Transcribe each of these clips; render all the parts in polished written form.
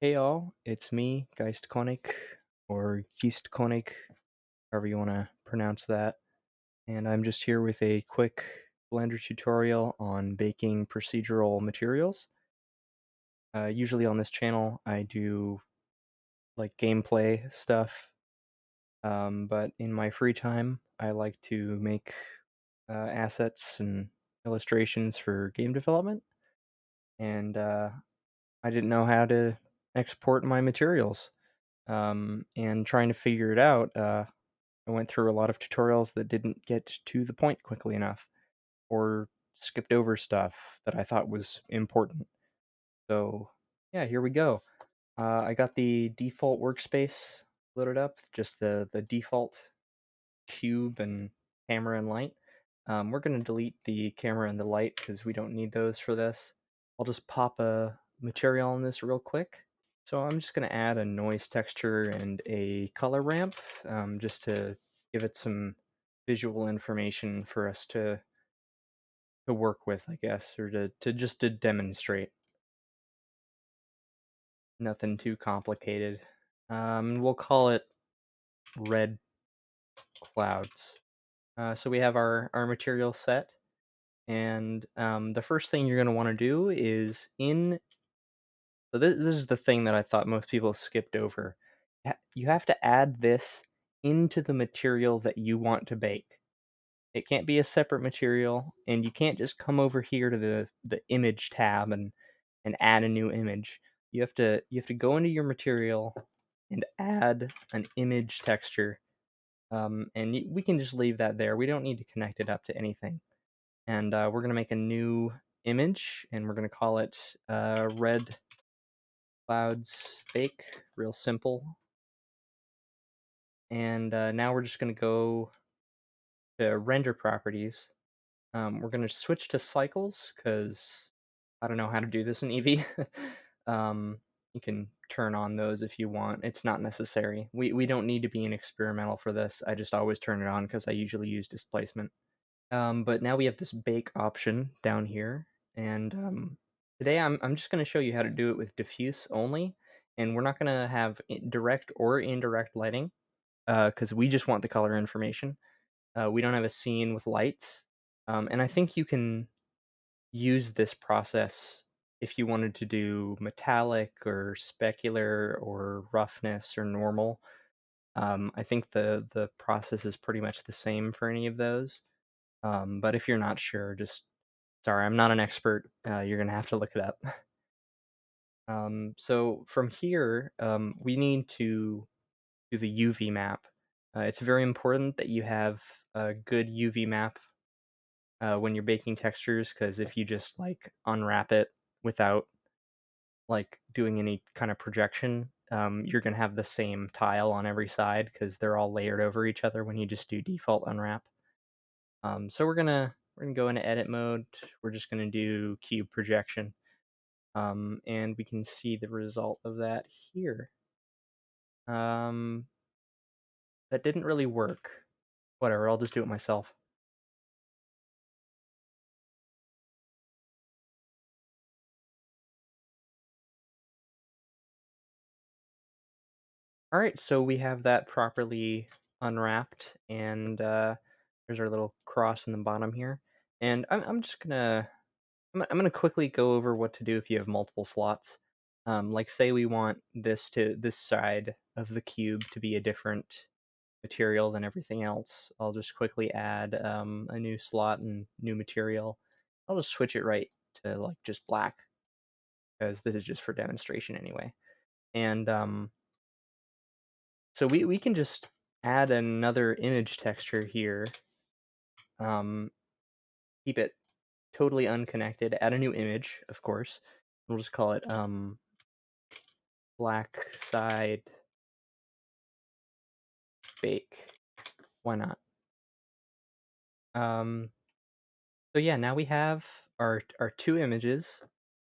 Hey all, it's me, Geistkonig, or Geistkonig, however you want to pronounce that, and I'm just here with a quick Blender tutorial on baking procedural materials. Usually on this channel I do like gameplay stuff, but in my free time I like to make assets and illustrations for game development, and I didn't know how to export my materials. And trying to figure it out, I went through a lot of tutorials that didn't get to the point quickly enough, or skipped over stuff that I thought was important. So yeah, here we go. I got the default workspace loaded up, just the default cube and camera and light. We're going to delete the camera and the light because we don't need those for this. I'll just pop a material on this real quick. So I'm just going to add a noise texture and a color ramp, just to give it some visual information for us to work with, I guess, or to demonstrate. Nothing too complicated. We'll call it red clouds. So we have our material set, and the first thing you're going to want to do is so this is the thing that I thought most people skipped over. You have to add this into the material that you want to bake. It can't be a separate material, and you can't just come over here to the image tab and add a new image. You have to go into your material and add an image texture. We can just leave that there. We don't need to connect it up to anything. And we're going to make a new image, and we're going to call it red clouds bake, real simple. And now we're just going to go to render properties. We're going to switch to cycles because I don't know how to do this in Eevee. You can turn on those if you want. It's not necessary. We don't need to be an experimental for this. I just always turn it on because I usually use displacement. But now we have this bake option down here, and today I'm just going to show you how to do it with diffuse only, and we're not going to have direct or indirect lighting, because we just want the color information. We don't have a scene with lights, and I think you can use this process if you wanted to do metallic or specular or roughness or normal. I think the process is pretty much the same for any of those. But if you're not sure, just sorry, I'm not an expert. You're gonna have to look it up. So from here, we need to do the UV map. It's very important that you have a good UV map when you're baking textures, because if you just like unwrap it without like doing any kind of projection, you're gonna have the same tile on every side because they're all layered over each other when you just do default unwrap. So we're gonna go into edit mode. We're just gonna do cube projection, and we can see the result of that here. Um, that didn't really work. Whatever, I'll just do it myself. All right, so we have that properly unwrapped, and there's our little cross in the bottom here. And I'm just gonna I'm gonna quickly go over what to do if you have multiple slots. Like say we want this side of the cube to be a different material than everything else. I'll just quickly add a new slot and new material. I'll just switch it right to like just black because this is just for demonstration anyway. And so we can just add another image texture here. Um, Keep it totally unconnected. Add a new image, of course. We'll just call it black side bake. Why not? Um, so yeah, now we have our two images,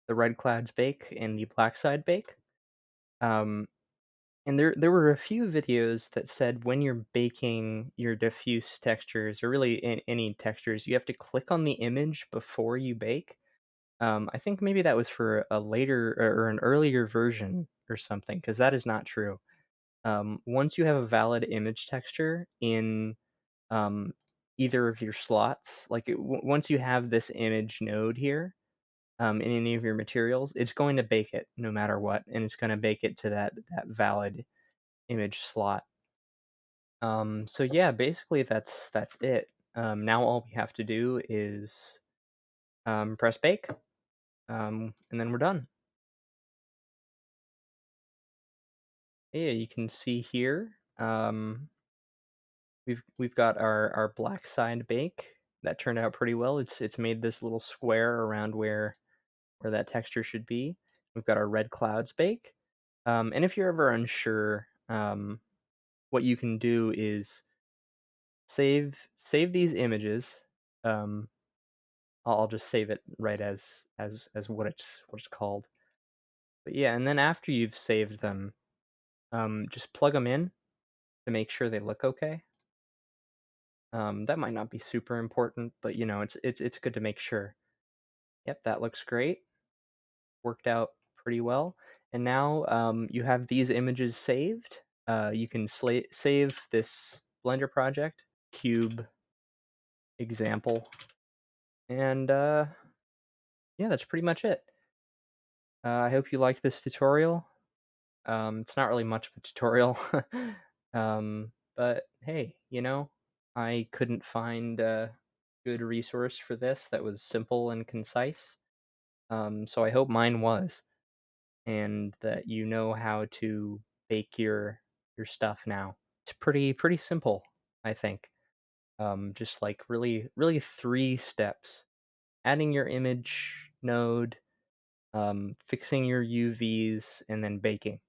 the red clouds bake and the black side bake. Um, and there were a few videos that said when you're baking your diffuse textures, or really any textures, you have to click on the image before you bake. I think maybe that was for a later or an earlier version or something, because that is not true. Once you have a valid image texture in um, either of your slots, like once you have this image node here in any of your materials, it's going to bake it no matter what, and it's going to bake it to that valid image slot. So yeah, basically that's it. Now all we have to do is press bake, and then we're done. Yeah, you can see here, we've got our black side bake. That turned out pretty well. It's made this little square around where that texture should be. We've got our red clouds bake. And if you're ever unsure, what you can do is save these images. Um, I'll just save it right as what it's called. But yeah, and then after you've saved them, just plug them in to make sure they look okay. That might not be super important, but you know, it's good to make sure. Yep, that looks great. Worked out pretty well. And now you have these images saved. You can save this Blender project, cube example, and yeah, that's pretty much it. I hope you liked this tutorial. It's not really much of a tutorial, but hey, you know, I couldn't find a good resource for this that was simple and concise. So I hope mine was, and that you know how to bake your stuff now. It's pretty simple, I think. Just like really 3 steps: adding your image node, fixing your UVs, and then baking.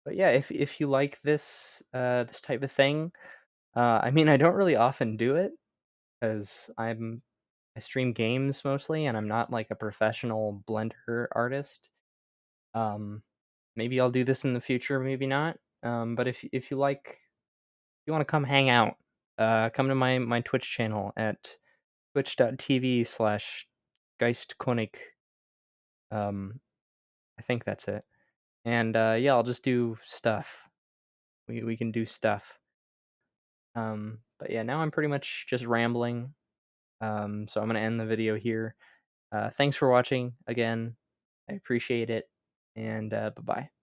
But yeah, if you like this this type of thing, I mean, I don't really often do it because I stream games mostly, and I'm not like a professional Blender artist. Um, Maybe I'll do this in the future, maybe not. But if you like, if you want to come hang out, come to my Twitch channel at twitch.tv/geistkonig. I think that's it. And yeah, I'll just do stuff. We can do stuff. But yeah, now I'm pretty much just rambling. So I'm gonna end the video here. Thanks for watching again. I appreciate it, and bye bye.